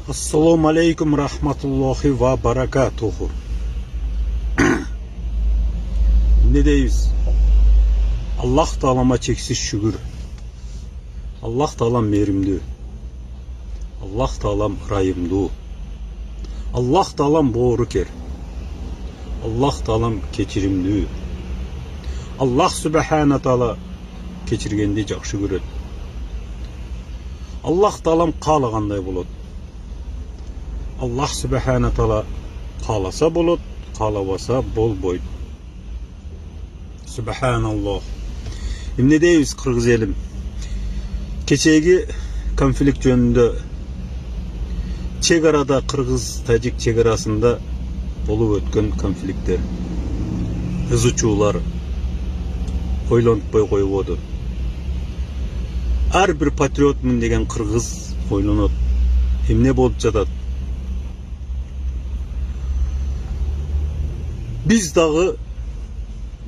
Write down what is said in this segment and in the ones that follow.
Assalomu alaykum rahmatullohi va barakatuhu. Ne deymiz? Allah Taala'ma çeksiz şükür. Allah Taala'm merimli. Allah Taala'm rayımlı. Allah Taala'm boğruker. Allah Taala'm kechirimli. Allah Subhanahu Taala kechirgende жақсы көрөт. Allah Taala'm қалағандай болады. Allah Subhanahu Taala қаласа болады, қалабаса болбойт. Subhanallah. Emne deymiz Kırgız elim? Keçеги konflikt жөнүндө чек-арада Кыргыз-Тажик чек-арасында болуп өткөн конфликттер, ызычуулар ойлонтпой койбоду. Ар бир патриотмун деген кыргыз ойлонот. Эмне болуп жатат? Биз дагы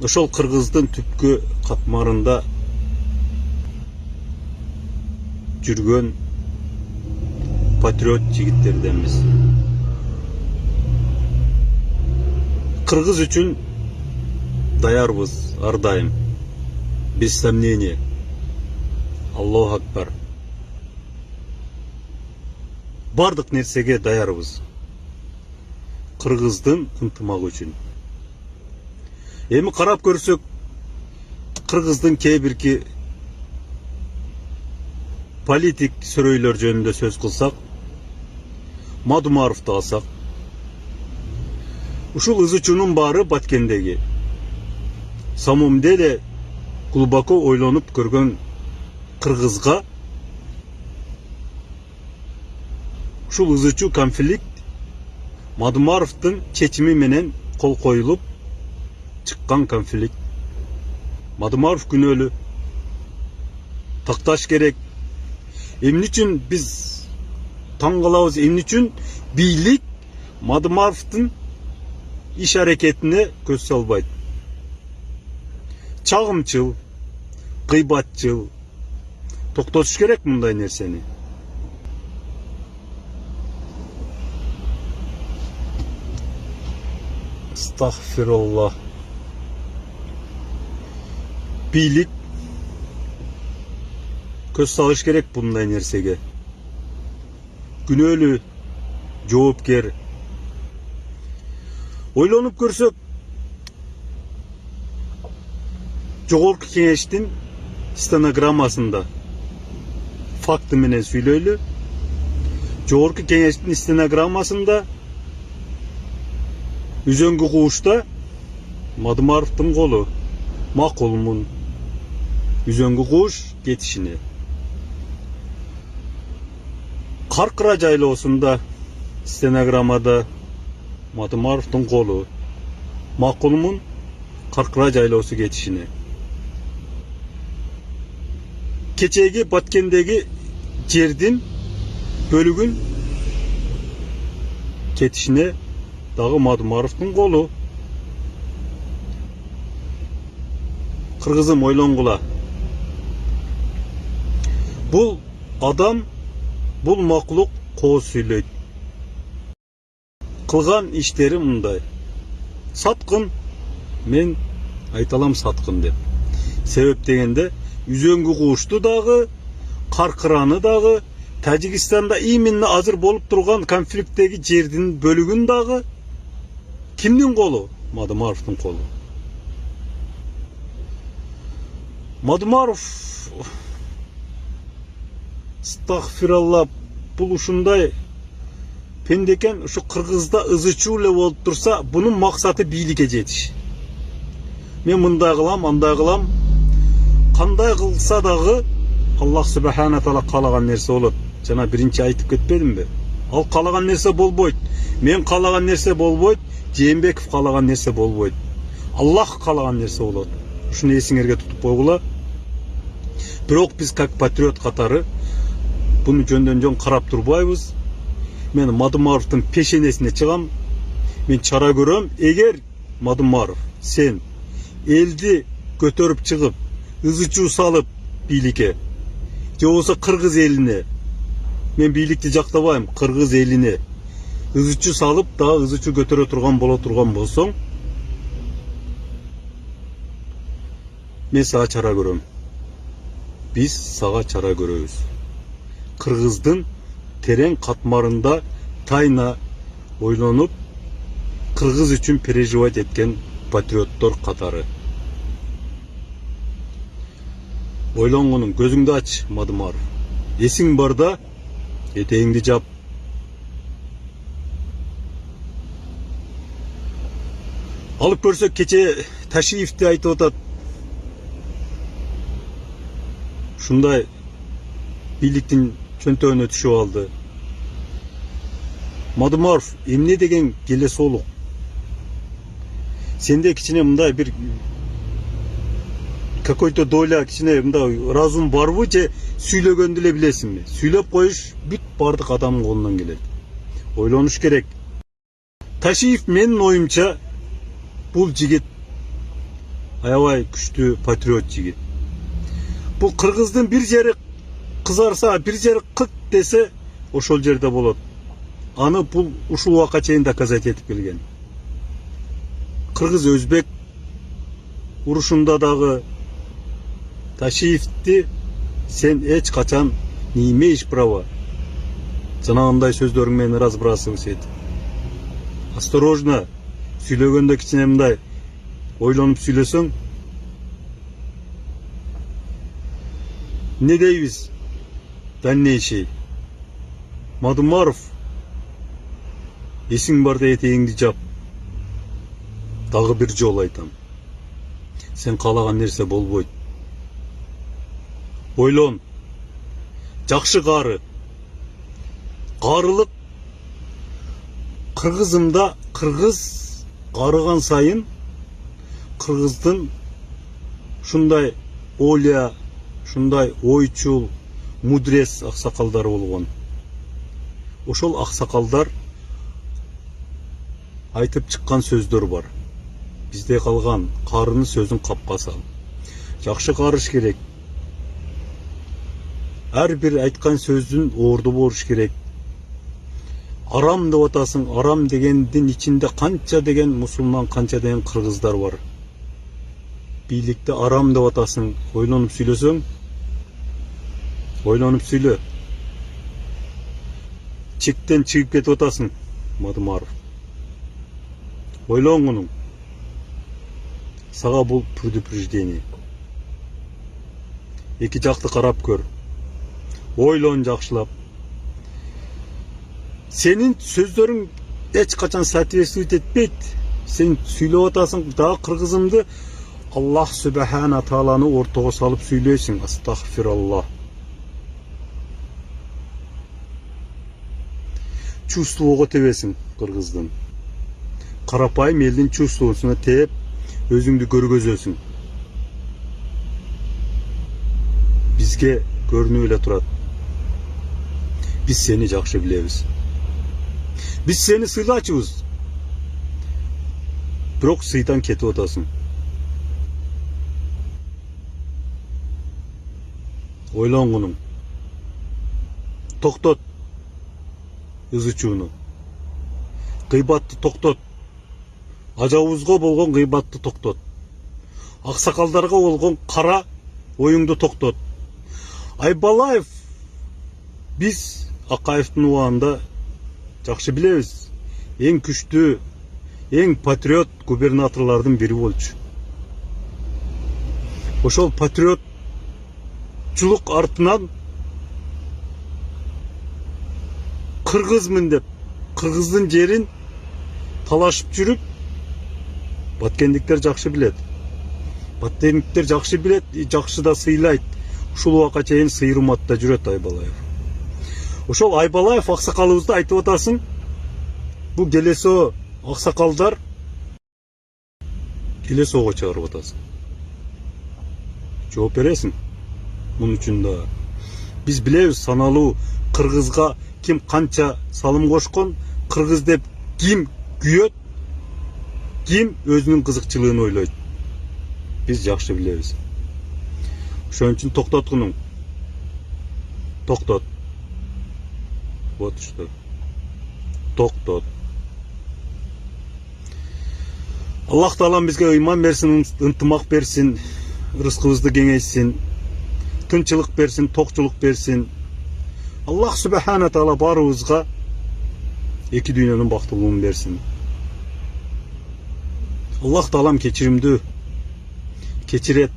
ошол кыргыздын түпкү катмарында жүргөн патриот жигиттерденбиз. Кыргыз үчүн даярбыз ар дайым. Без сомнения. Аллаху акбар. Бардык нерсеге даярбыз. Кыргыздын ынтымагы үчүн. Эми карап көрсөк, Кыргыздын кээ бирки политик сөрөйлөр жөнүндө сөз кылсак, Мадумаровду алсак, ушул ызычуунун баары Баткендеги. Самом деле глубоко ойлонуп көргөн кыргызга ушул ызычуу конфликт Мадумаровдун чечими менен кол коюлуп чыккан конфликт. Мадумаров күнөөлүү. Такташ керек. Эмне үчүн биз таң калабыз? Эмне үчүн бийлик Мадумаровдун иш аракетине көз салбайт? Чагымчыл, кыйбатчыл. Токтотуш керек мындай нерсени. Астагфируллах. Бийлик көз салыш керек мындай нерсеге. Күнөөлүү, жоопкер. Ойлонуп көрсөк, Жогорку Кеңештин стенограммасында факты менен сүйлөйлү. Жогорку Кеңештин стенограммасында Үзөңгү куушта Мадумаровдун колу. Макулмун. Үзөңгү кууш кетишине. Каркыра жайлоосунда стенограммада Мадумаровдун колу. Макулмун Каркыра жайлоосу кетишине. Keçеги Баткендеги жердин бөлүгүн кетишине дагы Мадумаровдун колу. Кыргызым ойлонгула. Бул адам, бул макулук кооз сүйлөйт. Кылган иштери мындай. Саткын, мен айталам саткын деп. Себеп дегенде Үзөңгү куушту дагы, Каркыраны дагы, Тажикстанда именно азыр болуп турган конфликттеги жердин бөлүгүн дагы кимдин колу? Мадумаровдун колу. Мадумаров, астагфиралла, бул ушундай пендекен, ушу Кыргызда ызычуу эле болуп турса, бунун максаты бийликке жетиш. Мен мындай кылам, андай кылам. Кандай кылса дагы Аллах Субхана Таала каалаган нерсе болот. Жана биринчи айтып кетпедимби? Ал каалаган нерсе болбойт. Мен каалаган нерсе болбойт. Жээнбеков каалаган нерсе болбойт. Аллах каалаган нерсе болот. Ушуну эсиңерге тутуп койгула. Бирок биз как патриот катары буну жөндөн жөн карап турбайбыз. Мен Мадумаровдун пешенесине чыгам. Мен чара көрөм. Эгер Мадумаров, сен элди көтөрүп чыгып, ызычуу салып бийликке, же болбосо Кыргыз элине Мен бийликти жактабайм. Кыргыз элине ызычы салып, дагы ызычы көтөрө турган боло турган болсоң, мен сага чара көрөм. Биз сага чара көрөбүз. Кыргыздын терең катмарында тайна ойлонуп, кыргыз үчүн переживать эткен патриоттор катары. Ойлонгонуң, көзүңдү ач, Мадымаров. Эсиң барда, этегиңди жап. Алып көрсөк, кече Ташиевди айтып атат. Ушундай бийликтин чөнтөгүнө түшүп алды. Мадымаров, эмне деген келесоолук? Сенде кичине мындай бир какой-то доля, кичине мындай разум барбы, же сүйлөгөндү эле билесиңби? Сүйлөп коюш бүт бардык адамдын колунан келет. Ойлонуш керек. Ташиев менин оюмча бул жигит аябай күчтүү патриот жигит. Бул кыргыздын бир жери кызарса, бир жери кык десе, ошол жерде болот. Аны бул ушул убакка чейин доказать этип келген. Кыргыз өзбек урушунда дагы Ташиевди сен эч качан не имеешь права жанагындай сөздөрүң менен разбрасывать эт. Осторожно, сүйлөгөндө кичине мындай ойлонуп сүйлөсөң, не дейбиз? Дальнейший. Мадымаров, эсиң барда этегиңди жап. Дагы бир жолу айтам. Сен каалаган нерсе болбойт. Ойлон. Жакшы кары. Карылык кыргызымда кыргыз карыган сайын кыргыздын ушундай оля, ушундай ойчул, мудрец аксакалдары болгон. Ошол аксакалдар айтып чыккан сөздөр бар. Бизде калган карыны сөзүн капка сал. Жакшы карыш керек. Ар бир айткан сөздүн орду болуш керек. Арам деп атасың, арам дегендин ичинде канча деген мусулман, канча деген кыргыздар бар. Бийликти арам деп атасың, ойлонуп сүйлөсөң, ойлонуп сүйлө. Чектен чыгып кетип атасың, Мадымаров. Ойлонгонуң. Сага бул предупреждение. Эки жакты карап көр. Ойлон жакшылап. Сенин сөздөрүң эч качан соответствовать этпейт. Сен сүйлөп атасың, дагы кыргызымды Аллах Субхана Тааланы ортого салып сүйлөйсүң. Астагфираллах. Чувствого тебесиң кыргыздын. Карапайым элдин чувствосуна тээп, өзүңдү көргөзөсүң. Бизге көрүнүп эле турат. Биз сени жакшы билебиз. Биз сени сыйлачыбыз. Бирок сыйдан кетип атасың. Ойлонгонуң. Токтот ызычууну. Гыйбатты токтот. Ажабызга болгон гыйбатты токтот. Аксакалдарга болгон кара оюңду токтот. Айбалаев биз Акаевдин убагында жакшы билебиз. Эң күчтүү, эң патриот губернаторлордун бири болчу. Ошол патриотчулук артынан кыргызмын деп, кыргыздын жерин талашып жүрүп, баткендиктер жакшы билет. Баткендиктер жакшы билет, жакшы да сыйлайт. Ушул убакка чейин сыйырматта жүрөт Айбалаев. Ошол Айбалаев аксакалыбызды айтып атасың. Бул келесо аксакалдар келесого чыгарып атасың. Жооп бересиң. Мунун үчүн да биз билебиз, саналуу кыргызга ким канча салым кошкон, кыргыз деп ким күйөт, ким өзүнүн кызыкчылыгын ойлойт. Биз жакшы билебиз. Ошон үчүн токтоткунуң. Токтот. Вот что. Токтот. Аллах Таалам бизге ыйман берсин, ынтымак берсин, рызкыбызды кеңейтсин, тынчылык берсин, токчулук берсин. Аллах Субхана Таала барыбызга эки дүйнөнүн бактылыгын берсин. Аллах Таалам кечиримдүү, кечирет,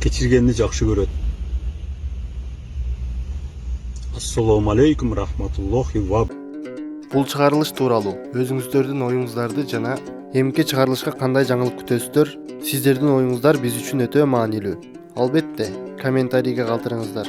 кечиргенди жакшы көрөт. Ассаламу алейкум рахматуллахи ва. Бул чыгарылыш тууралуу өзүңүздөрдүн оюңуздарды жана эмки чыгарылышка кандай жаңылык күтөсүздөр? Сиздердин оюңуздар биз үчүн өтө маанилүү. Албетте, комментарийге калтырыңыздар.